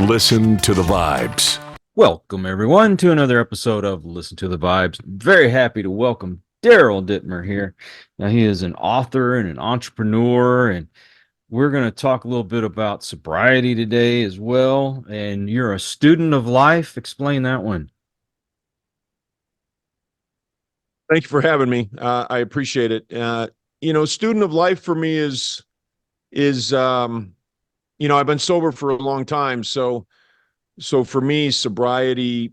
Listen to the Vibes. Welcome, everyone, to another episode of Listen to the Vibes. Very happy to welcome Daryl Dittmer here. Now, he is an author and an entrepreneur, and we're going to talk a little bit about sobriety today as well. And you're a student of life. Explain that one. Thank you for having me. I appreciate it. Student of life for me is I've been sober for a long time. So for me, sobriety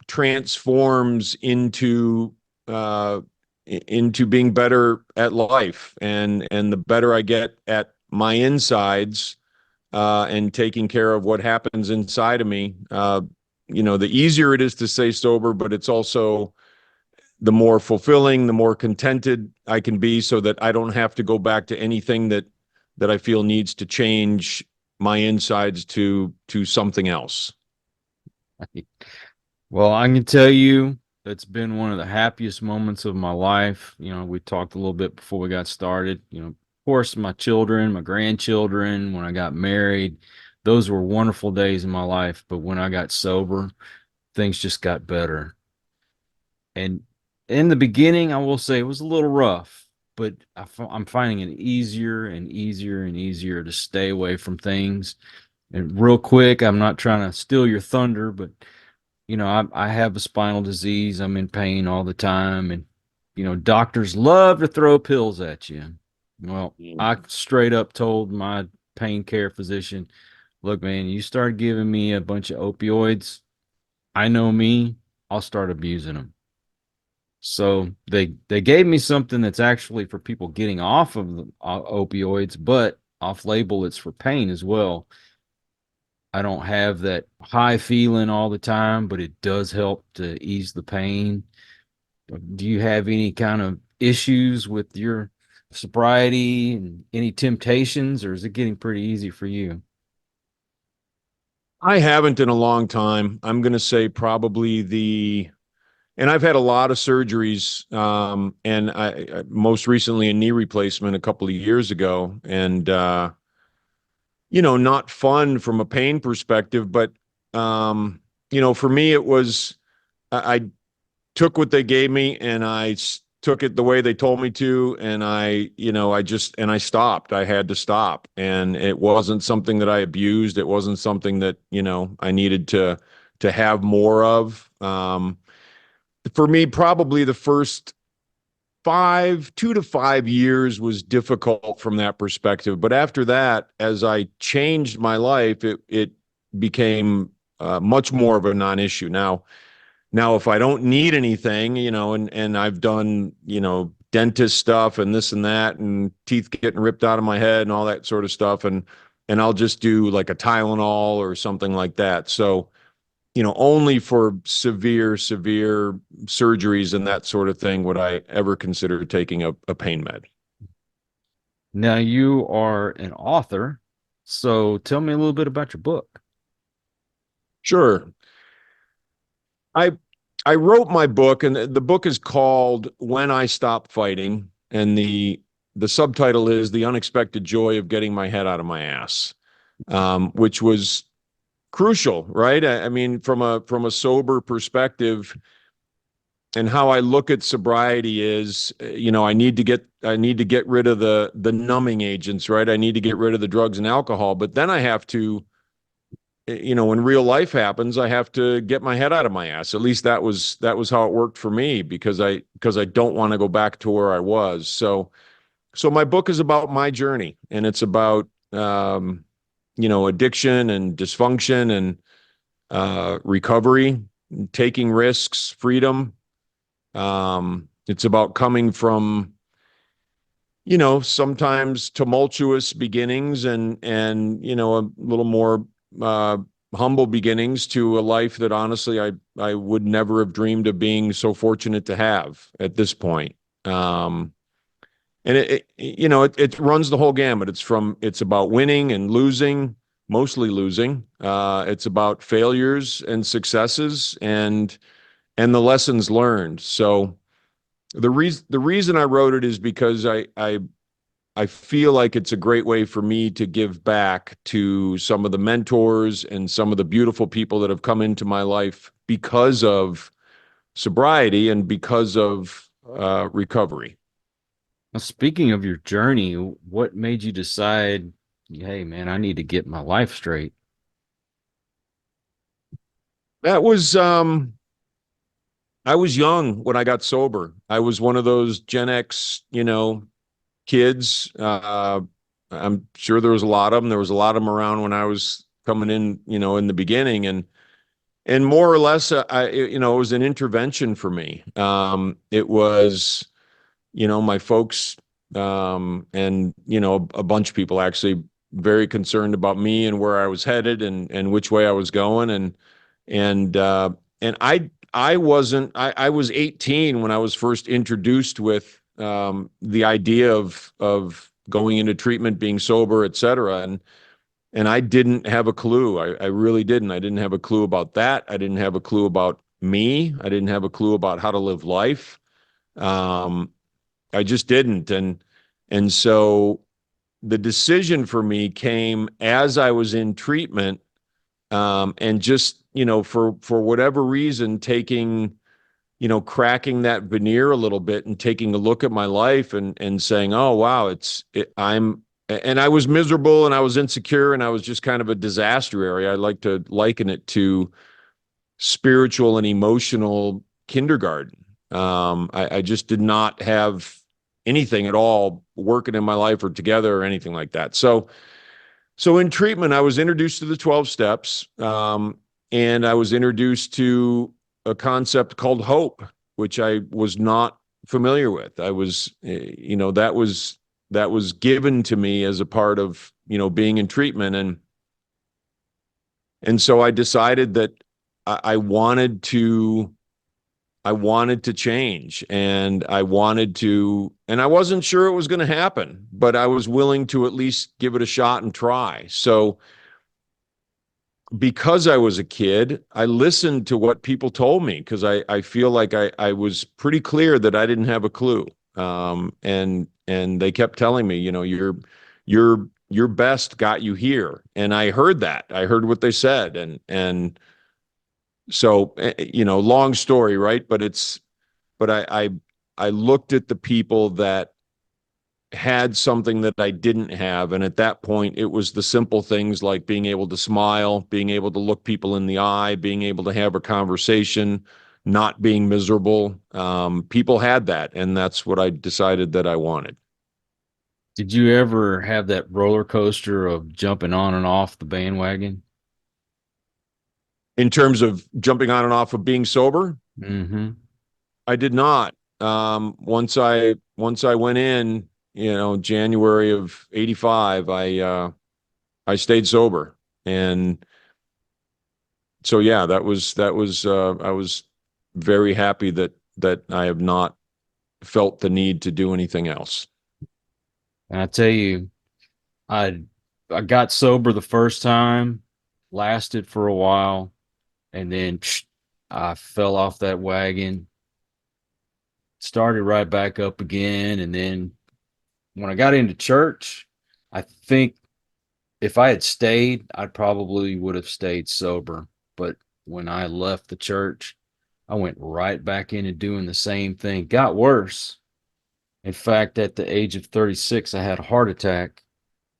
transforms into being better at life, and the better I get at my insides and taking care of what happens inside of me. The easier it is to stay sober, but it's also the more fulfilling, the more contented I can be, so that I don't have to go back to anything that I feel needs to change my insides to something else. Well, I can tell you it's been one of the happiest moments of my life. We talked a little bit before we got started. Of course, my children, my grandchildren, when I got married, those were wonderful days in my life. But when I got sober, things just got better. And in the beginning, I will say it was a little rough, but I'm finding it easier and easier and easier to stay away from things. And real quick, I'm not trying to steal your thunder, but I have a spinal disease. I'm in pain all the time, and doctors love to throw pills at you. Well, I straight up told my pain care physician, "Look, man, you start giving me a bunch of opioids, I know me, I'll start abusing them." So they gave me something that's actually for people getting off of the opioids, but off label, it's for pain as well. I don't have that high feeling all the time, but it does help to ease the pain. Do you have any kind of issues with your sobriety and any temptations, or is it getting pretty easy for you? I haven't in a long time. I'm going to say probably and I've had a lot of surgeries, and I most recently a knee replacement a couple of years ago, and not fun from a pain perspective, but for me it was I took what they gave me, and I took it the way they told me to, and I stopped. I had to stop, and it wasn't something that I abused. It wasn't something that I needed to have more of. For me, probably the first 2 to 5 years was difficult from that perspective. But after that, as I changed my life, it became much more of a non-issue. Now, if I don't need anything, and I've done, dentist stuff and this and that, and teeth getting ripped out of my head and all that sort of stuff, and I'll just do like a Tylenol or something like that. So, only for severe surgeries and that sort of thing would I ever consider taking a pain med. Now, you are an author, so tell me a little bit about your book. Sure. I wrote my book, and the book is called When I Stop Fighting, and the subtitle is The Unexpected Joy of Getting My Head Out of My Ass, which was crucial, right? I mean, from a sober perspective, and how I look at sobriety is, I need to get rid of the numbing agents, right? I need to get rid of the drugs and alcohol, but then I have to, when real life happens, I have to get my head out of my ass. At least that was how it worked for me, because I don't want to go back to where I was. So my book is about my journey, and it's about addiction and dysfunction and recovery, taking risks, freedom. It's about coming from, sometimes tumultuous beginnings and a little more humble beginnings to a life that honestly I would never have dreamed of being so fortunate to have at this point. And it runs the whole gamut. It's about winning and losing, mostly losing. It's about failures and successes and the lessons learned. So the reason I wrote it is because I I feel like it's a great way for me to give back to some of the mentors and some of the beautiful people that have come into my life because of sobriety and because of recovery. Now, speaking of your journey, what made you decide, hey, man, I need to get my life straight? That was I was young when I got sober. I was one of those Gen X, kids. I'm sure there was a lot of them. There was a lot of them around when I was coming in, in the beginning, and more or less, it was an intervention for me. It was, my folks, and a bunch of people actually very concerned about me and where I was headed and which way I was going, and I wasn't. I was 18 when I was first introduced with the idea of going into treatment, being sober, et cetera. And I didn't have a clue. I really didn't. I didn't have a clue about that. I didn't have a clue about me. I didn't have a clue about how to live life. I just didn't. And so the decision for me came as I was in treatment, and just, for whatever reason, cracking that veneer a little bit and taking a look at my life and saying, oh, wow, and I was miserable and I was insecure and I was just kind of a disaster area. I like to liken it to spiritual and emotional kindergarten. I just did not have anything at all working in my life or together or anything like that. So in treatment, I was introduced to the 12 steps, and I was introduced to a concept called hope, which I was not familiar with. I was, that was given to me as a part of, being in treatment. And so I decided that I wanted to change, and I wasn't sure it was going to happen, but I was willing to at least give it a shot and try. So because I was a kid, I listened to what people told me, because I feel like I was pretty clear that I didn't have a clue. And they kept telling me, your best got you here. And I heard that. I heard what they said. And so, long story, right? But I looked at the people that had something that I didn't have. And at that point, it was the simple things like being able to smile, being able to look people in the eye, being able to have a conversation, not being miserable. People had that, and that's what I decided that I wanted. Did you ever have that roller coaster of jumping on and off the bandwagon? In terms of jumping on and off of being sober, Mm-hmm. I did not. Once I went in, January of '85, I stayed sober. And so, yeah, that was I was very happy that I have not felt the need to do anything else. And I tell you, I I got sober the first time, lasted for a while, and then I fell off that wagon, started right back up again. And then when I got into church, I think if I had stayed, I probably would have stayed sober. But when I left the church, I went right back into doing the same thing. Got worse. In fact, at the age of 36, I had a heart attack.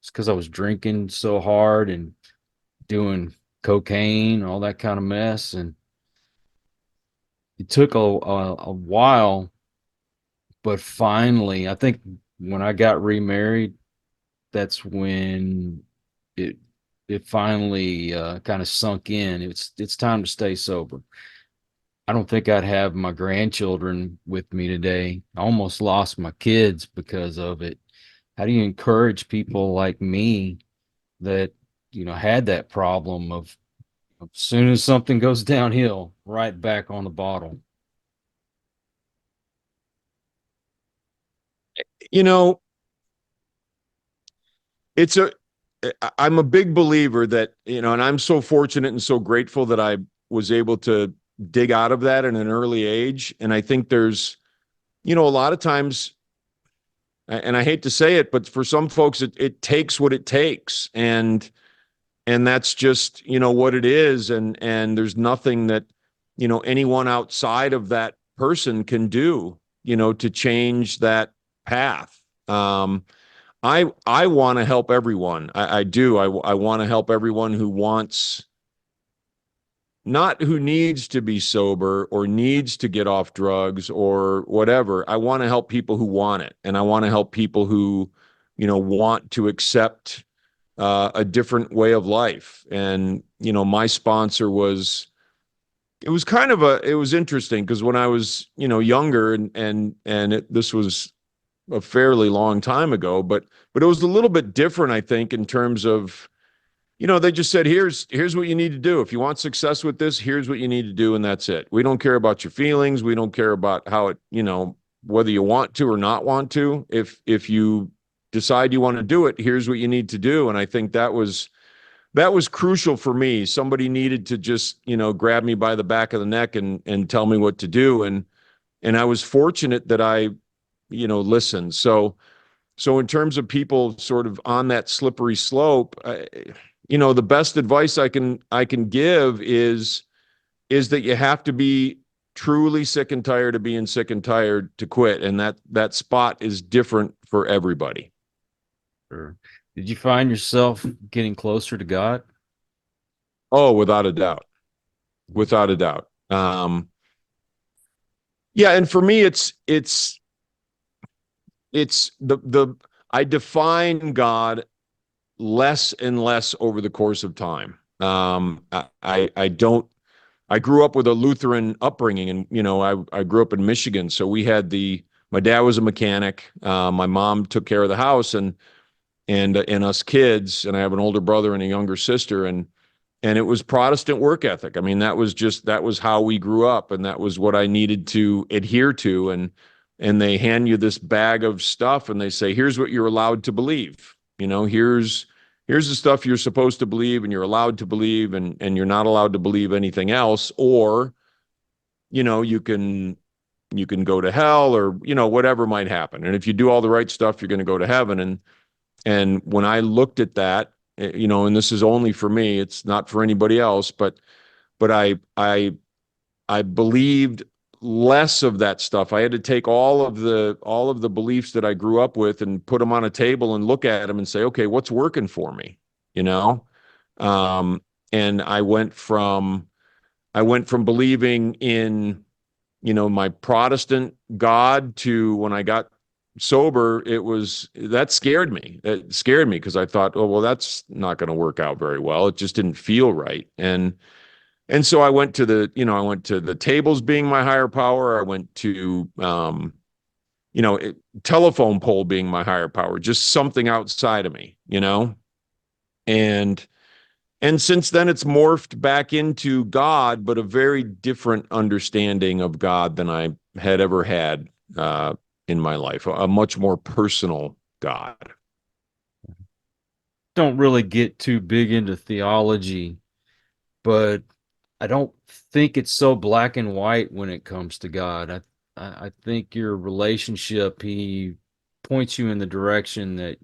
It's because I was drinking so hard and doing cocaine, all that kind of mess. And it took a while, but finally, I think when I got remarried, that's when it it finally kind of sunk in. It's time to stay sober. I don't think I'd have my grandchildren with me today. I almost lost my kids because of it. How do you encourage people like me that, had that problem of as soon as something goes downhill, right back on the bottle? You know, it's a I'm a big believer that, and I'm so fortunate and so grateful that I was able to dig out of that at an early age. And I think there's, a lot of times, and I hate to say it, but for some folks, it takes what it takes. And that's just, what it is. And there's nothing that, anyone outside of that person can do, to change that path. I want to help everyone. I do. I want to help everyone who wants, not who needs to be sober or needs to get off drugs or whatever. I want to help people who want it. And I want to help people who, want to accept a different way of life. And, my sponsor was, it was interesting because when I was, younger this was a fairly long time ago, but it was a little bit different, I think, in terms of, they just said, here's what you need to do. If you want success with this, here's what you need to do. And that's it. We don't care about your feelings. We don't care about how it, whether you want to or not want to. If you decide you want to do it, here's what you need to do. And I think that was crucial for me. Somebody needed to just, grab me by the back of the neck and tell me what to do. And I was fortunate that I, listened. So in terms of people sort of on that slippery slope, the best advice I can give is that you have to be truly sick and tired of being sick and tired to quit. And that spot is different for everybody. Sure. Did you find yourself getting closer to God? Oh, without a doubt. Without a doubt. Yeah. And for me, it's I define God less and less over the course of time. I grew up with a Lutheran upbringing, and, I grew up in Michigan. So we had my dad was a mechanic. My mom took care of the house and us kids, and I have an older brother and a younger sister. And it was Protestant work ethic. I mean, that was how we grew up, and that was what I needed to adhere to. And they hand you this bag of stuff and they say, here's what you're allowed to believe. Here's the stuff you're supposed to believe and you're allowed to believe, and you're not allowed to believe anything else. Or, you can go to hell, or, whatever might happen. And if you do all the right stuff, you're going to go to heaven. And when I looked at that, and this is only for me, it's not for anybody else, but I believed less of that stuff. I had to take all of the beliefs that I grew up with and put them on a table and look at them and say, okay, what's working for me? And I went from believing in, my Protestant God to, when I got sober, that scared me. It scared me because I thought, oh, well, that's not going to work out very well. It just didn't feel right. And so I went to the tables being my higher power. I went to, telephone pole being my higher power, just something outside of me, and since then it's morphed back into God, but a very different understanding of God than I had ever had, in my life, a much more personal God. Don't really get too big into theology, but I don't think it's so black and white when it comes to God. I think your relationship, he points you in the direction that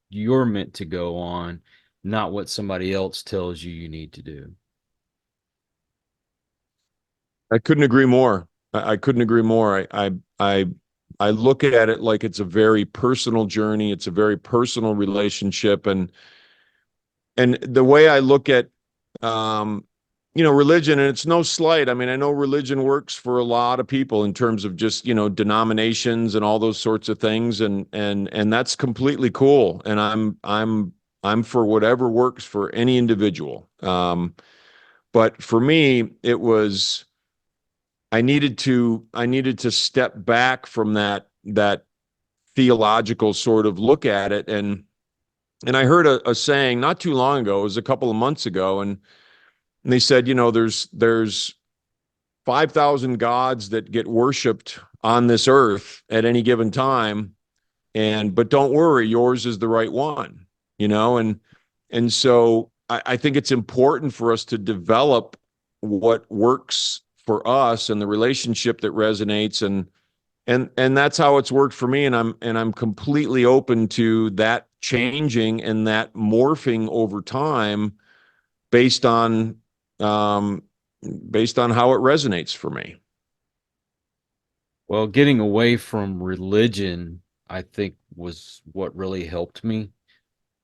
you're meant to go on, not what somebody else tells you need to do. I couldn't agree more. I couldn't agree more. I look at it like it's a very personal journey. It's a very personal relationship. And the way I look at, religion, and it's no slight. I mean, I know religion works for a lot of people in terms of just, denominations and all those sorts of things. And that's completely cool. And I'm for whatever works for any individual. But for me, it was, I needed to step back from that theological sort of look at it. And I heard a saying not too long ago, it was a couple of months ago, and they said, there's 5,000 gods that get worshiped on this earth at any given time. But don't worry, yours is the right one, and so I think it's important for us to develop what works for us and the relationship that resonates. and that's how it's worked for me. And I'm completely open to that changing and that morphing over time based on, um, based on how it resonates for me. Well, getting away from religion, I think, was what really helped me.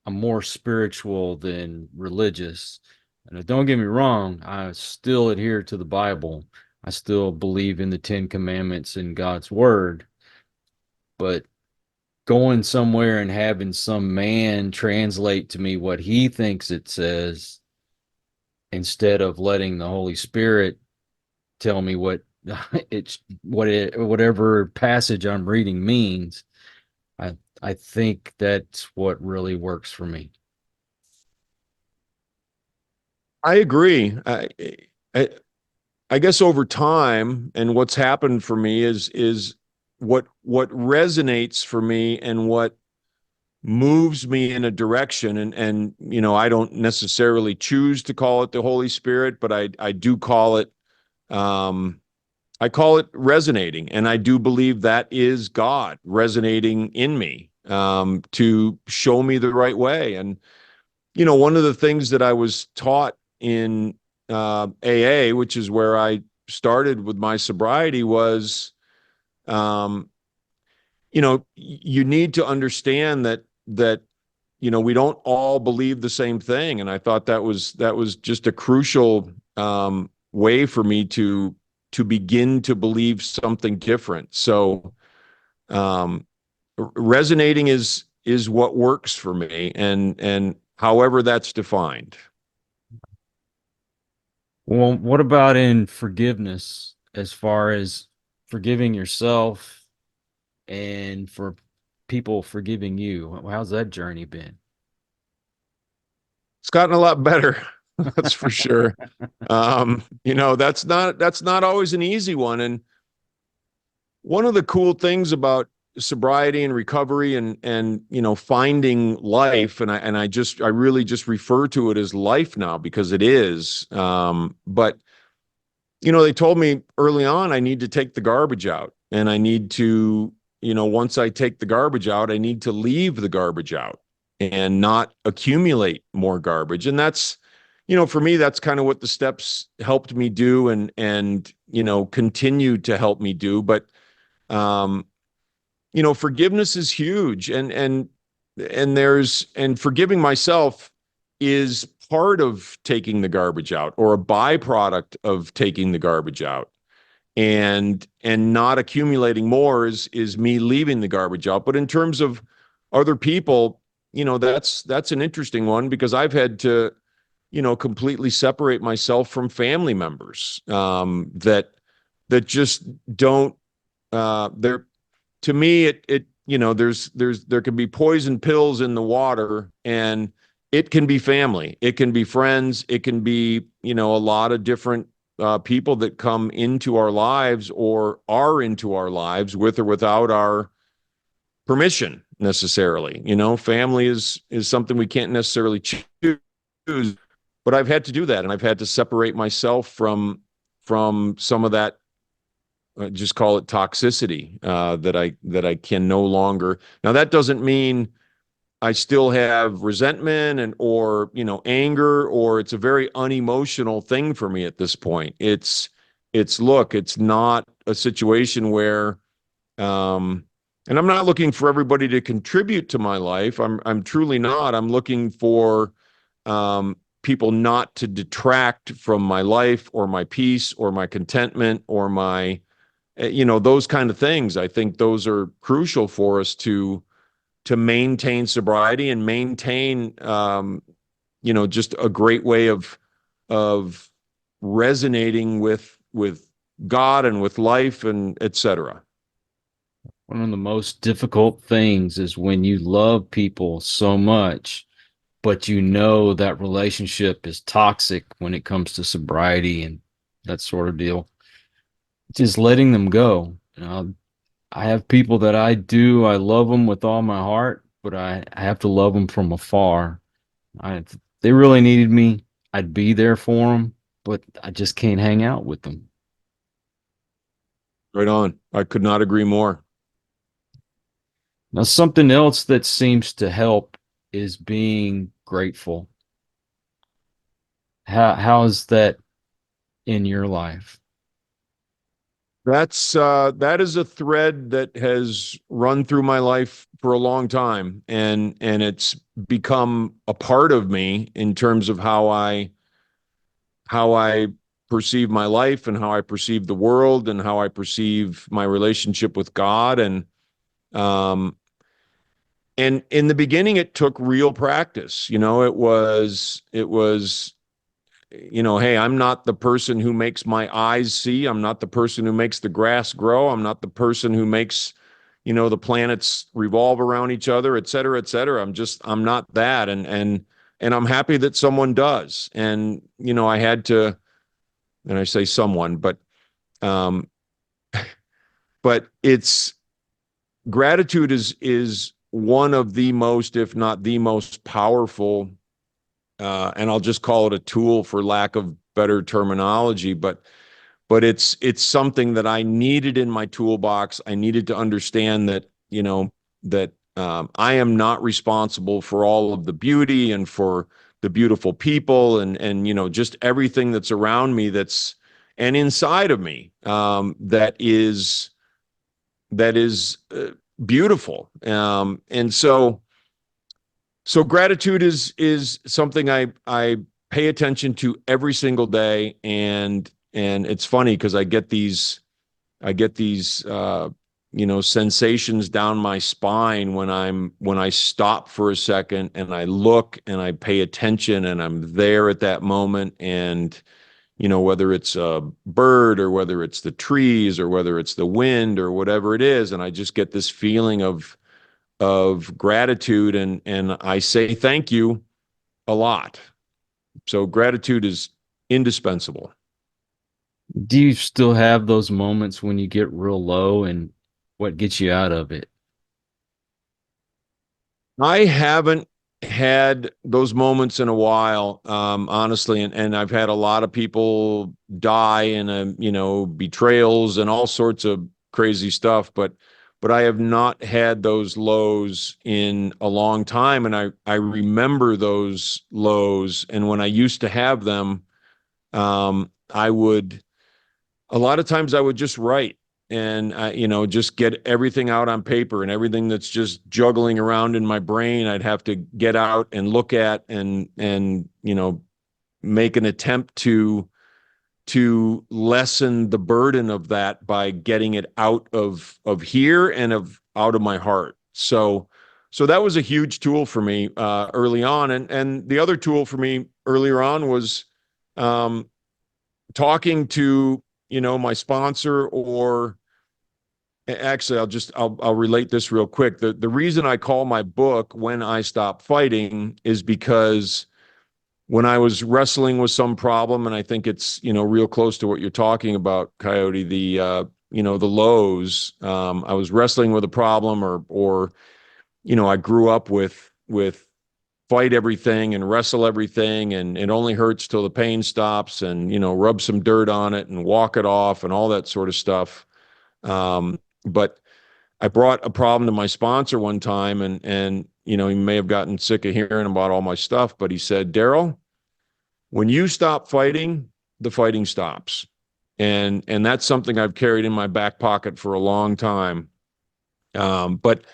I'm more spiritual than religious. And don't get me wrong, I still adhere to the Bible. I still believe in the Ten Commandments and God's Word. But going somewhere and having some man translate to me what he thinks it says instead of letting the Holy Spirit tell me what whatever passage I'm reading means, I think that's what really works for me. I agree. I, I guess over time, and what's happened for me is what resonates for me and what moves me in a direction. And you know, I don't necessarily choose to call it the Holy Spirit, but I do call it, um I call it resonating, and I do believe that is God resonating in me, to show me the right way. And you know, one of the things that I was taught in, AA, which is where I started with my sobriety, was, um, you know, you need to understand that you know, we don't all believe the same thing. And I thought that was just a crucial, way for me to begin to believe something different. So, um, resonating is what works for me, and however that's defined. Well, what about in forgiveness, as far as forgiving yourself and for people forgiving you? How's that journey been? It's gotten a lot better. That's for sure. You know, that's not always an easy one. And one of the cool things about sobriety and recovery and you know, finding life, and I really just refer to it as life now because it is. But you know, they told me early on I need to take the garbage out, and I need to, you know, once I take the garbage out, I need to leave the garbage out and not accumulate more garbage. And that's, you know, for me, that's kind of what the steps helped me do, and you know, continue to help me do. But, um, you know, forgiveness is huge, and forgiving myself is part of taking the garbage out, or a byproduct of taking the garbage out. And not accumulating more is me leaving the garbage out. But in terms of other people, you know, that's an interesting one, because I've had to, you know, completely separate myself from family members, that just don't, they're, to me, it you know, there can be poison pills in the water, and it can be family, it can be friends, it can be, you know, a lot of different, people that come into our lives or are into our lives with or without our permission necessarily. You know, family is something we can't necessarily choose, but I've had to do that, and I've had to separate myself from some of that, just call it toxicity, that I can no longer. Now that doesn't mean I still have resentment and, or you know, anger, or it's a very unemotional thing for me at this point. It's look, it's not a situation where, um and I'm not looking for everybody to contribute to my life. I'm truly not. I'm looking for, people not to detract from my life or my peace or my contentment or my, you know, those kind of things. I think those are crucial for us to maintain sobriety and maintain, you know, just a great way of resonating with God and with life, and etc. One of the most difficult things is when you love people so much, but you know that relationship is toxic when it comes to sobriety and that sort of deal. Just letting them go. You know, I have people that I love them with all my heart, but I have to love them from afar. If they really needed me, I'd be there for them, but I just can't hang out with them. Right on. I could not agree more. Now, something else that seems to help is being grateful. How is that in your life? That is a thread that has run through my life for a long time, and it's become a part of me in terms of how I perceive my life and how I perceive the world and how I perceive my relationship with God. Um and in the beginning it took real practice. It was hey, I'm not the person who makes my eyes see. I'm not the person who makes the grass grow. I'm not the person who makes, the planets revolve around each other, et cetera, et cetera. I'm not that. And I'm happy that someone does. And, I had to, and I say someone, um, but it's gratitude is one of the most, if not the most powerful, and I'll just call it a tool for lack of better terminology, but it's something that I needed in my toolbox. I needed to understand that, I am not responsible for all of the beauty and for the beautiful people and just everything that's around me and inside of me, that is beautiful. And so gratitude is something I pay attention to every single day, and it's funny because I get these sensations down my spine when I stop for a second and I look and I pay attention and I'm there at that moment. And whether it's a bird or whether it's the trees or whether it's the wind or whatever it is, and I just get this feeling of gratitude, and I say thank you a lot. So gratitude is indispensable. Do you still have those moments when you get real low, and what gets you out of it? I haven't had those moments in a while, honestly, and I've had a lot of people die in betrayals and all sorts of crazy stuff, but I have not had those lows in a long time, and I remember those lows, and when I used to have them, I would a lot of times I would just write and just get everything out on paper, and everything that's just juggling around in my brain I'd have to get out and look at and make an attempt to lessen the burden of that by getting it out of here and out of my heart. So that was a huge tool for me early on, and the other tool for me earlier on was um, talking to my sponsor. Or actually, I'll relate this real quick. The reason I call my book When I Stop Fighting is because when I was wrestling with some problem, and I think it's real close to what you're talking about, Coyote, the lows. I was wrestling with a problem, or I grew up with fight everything and wrestle everything, and it only hurts till the pain stops, and rub some dirt on it and walk it off and all that sort of stuff. But I brought a problem to my sponsor one time, and he may have gotten sick of hearing about all my stuff, but he said, Daryl, when you stop fighting, the fighting stops. And that's something I've carried in my back pocket for a long time. But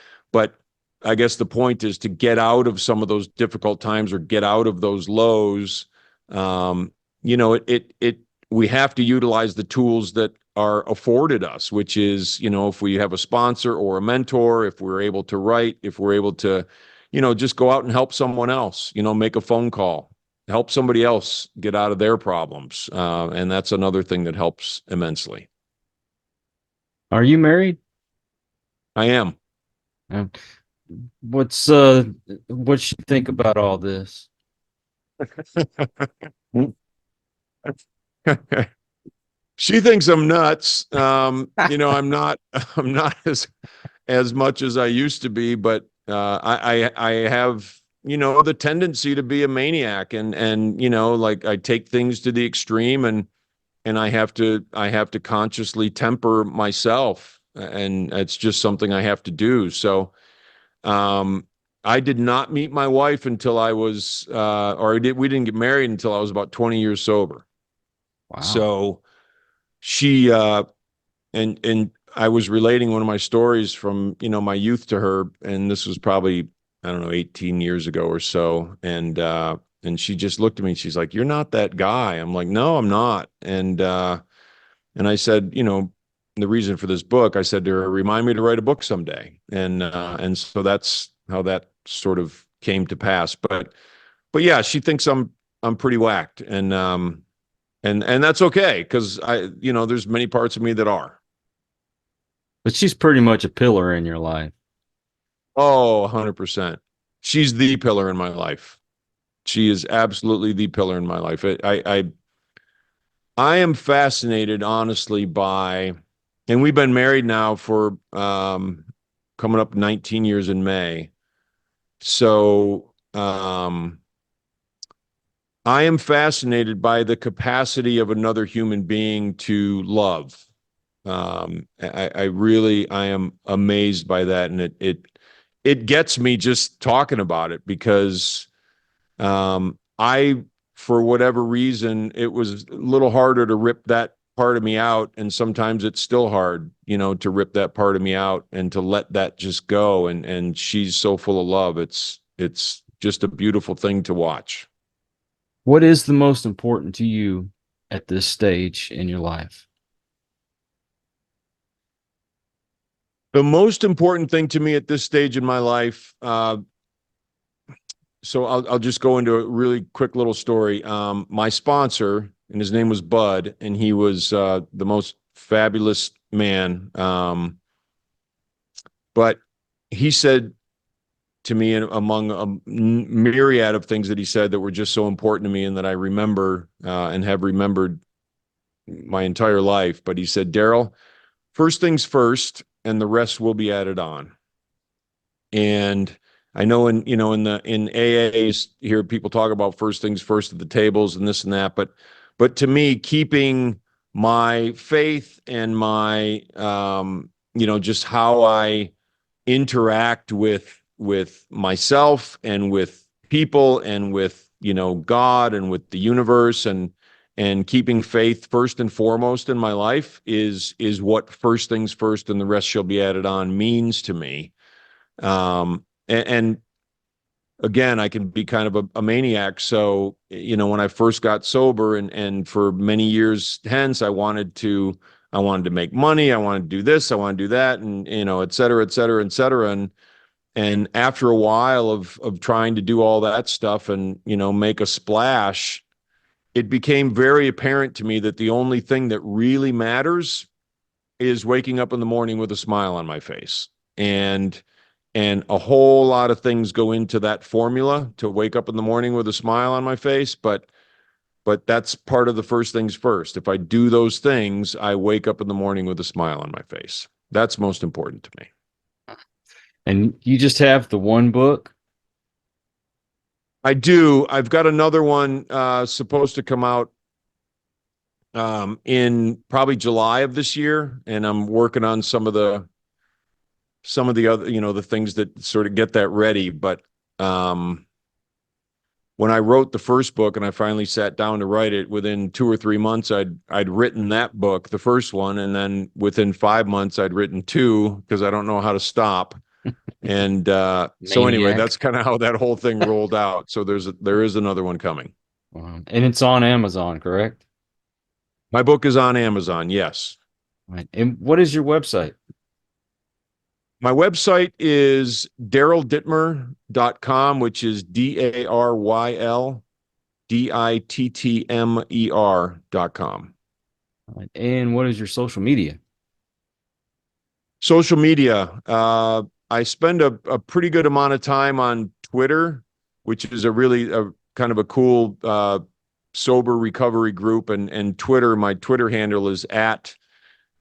I guess the point is to get out of some of those difficult times or get out of those lows. Um, we have to utilize the tools that are afforded us, which is, if we have a sponsor or a mentor, if we're able to write, if we're able to, just go out and help someone else, make a phone call, help somebody else get out of their problems. And that's another thing that helps immensely. Are you married? I am. Um, What's what you think about all this? She thinks I'm nuts. I'm not. I'm not as much as I used to be, but I have the tendency to be a maniac, and like I take things to the extreme, and I have to consciously temper myself, and it's just something I have to do. So, I did not meet my wife until I was, we didn't get married until I was about 20 years sober. Wow. So she, and I was relating one of my stories from, my youth to her, and this was probably, I don't know, 18 years ago or so. And she just looked at me and she's like, "You're not that guy." I'm like, "No, I'm not." And I said, the reason for this book, I said to her, "Remind me to write a book someday." And so that's how that sort of came to pass. But yeah, she thinks I'm pretty whacked, and that's okay, because there's many parts of me that are. But she's pretty much a pillar in your life. Oh, 100%. She's the pillar in my life. She is absolutely the pillar in my life. I am fascinated, honestly, by, and we've been married now for coming up 19 years in May. So I am fascinated by the capacity of another human being to love. I am amazed by that, and it gets me just talking about it, because I, for whatever reason, it was a little harder to rip that part of me out, and sometimes it's still hard, to rip that part of me out and to let that just go. And she's so full of love. It's just a beautiful thing to watch. What is the most important to you at this stage in your life? The most important thing to me at this stage in my life, so I'll just go into a really quick little story. My sponsor, and his name was Bud, and he was the most fabulous man. But he said to me, and among a myriad of things that he said that were just so important to me and that I remember and have remembered my entire life. But he said, "Daryl, first things first, and the rest will be added on." And I know in AAs, you hear people talk about first things first at the tables and this and that, but to me, keeping my faith and my just how I interact with myself and with people and with God and with the universe, and keeping faith first and foremost in my life is what first things first and the rest shall be added on means to me. And again, I can be kind of a maniac. So, when I first got sober, and for many years hence, I wanted to make money. I wanted to do this. I want to do that. And, et cetera, et cetera, et cetera. And after a while of trying to do all that stuff and, make a splash, it became very apparent to me that the only thing that really matters is waking up in the morning with a smile on my face. And a whole lot of things go into that formula to wake up in the morning with a smile on my face. But that's part of the first things first. If I do those things, I wake up in the morning with a smile on my face. That's most important to me. And you just have the one book? I do. I've got another one supposed to come out in probably July of this year, and I'm working on some of the other, the things that sort of get that ready. But when I wrote the first book and I finally sat down to write it, within 2 or 3 months, I'd written that book, the first one, and then within 5 months, I'd written 2, because I don't know how to stop. And so anyway, that's kind of how that whole thing rolled out. So there is another one coming. Wow. And it's on Amazon, correct? My book is on Amazon, yes. Right. And what is your website? My website is daryldittmer.com, which is DarylDittmer.com. Right. And what is your social media? Social media. I spend a pretty good amount of time on Twitter, which is a really kind of a cool sober recovery group. And Twitter, my Twitter handle is at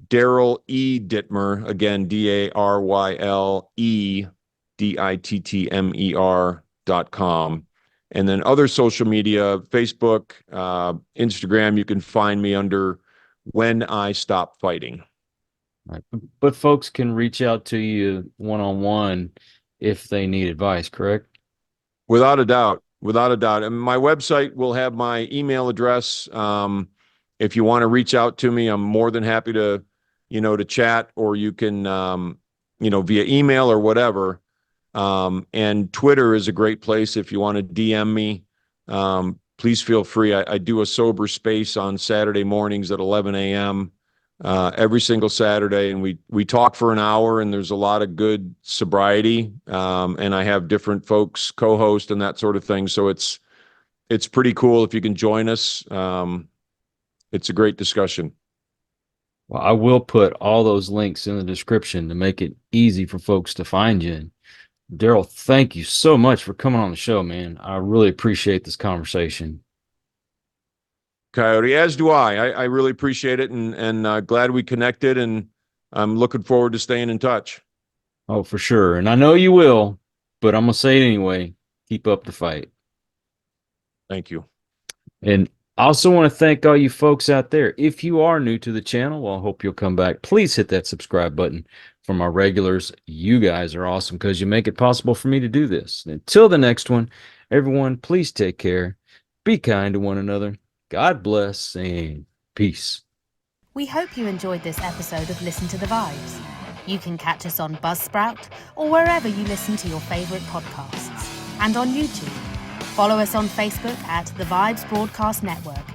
Daryl E. Dittmer, again, DarylEDittmer.com. And then other social media, Facebook, Instagram, you can find me under when I stop fighting. Right. But folks can reach out to you one-on-one if they need advice, correct? Without a doubt. Without a doubt. And my website will have my email address. If you want to reach out to me, I'm more than happy to, to chat, or you can, via email or whatever. And Twitter is a great place if you want to DM me. Please feel free. I do a sober space on Saturday mornings at 11 a.m. Every single Saturday, and we talk for an hour, and there's a lot of good sobriety. And I have different folks co-host and that sort of thing. So it's pretty cool if you can join us. It's a great discussion. Well, I will put all those links in the description to make it easy for folks to find you. And Daryl, thank you so much for coming on the show, man. I really appreciate this conversation. Coyote, as do I. I really appreciate it, and glad we connected, and I'm looking forward to staying in touch. Oh, for sure. And I know you will, but I'm going to say it anyway. Keep up the fight. Thank you. And I also want to thank all you folks out there. If you are new to the channel, well, I hope you'll come back. Please hit that subscribe button. For my regulars, you guys are awesome because you make it possible for me to do this. Until the next one, everyone, please take care. Be kind to one another. God bless and peace. We hope you enjoyed this episode of Listen to the Vibes. You can catch us on Buzzsprout or wherever you listen to your favorite podcasts, and on YouTube. Follow us on Facebook at The Vibes Broadcast Network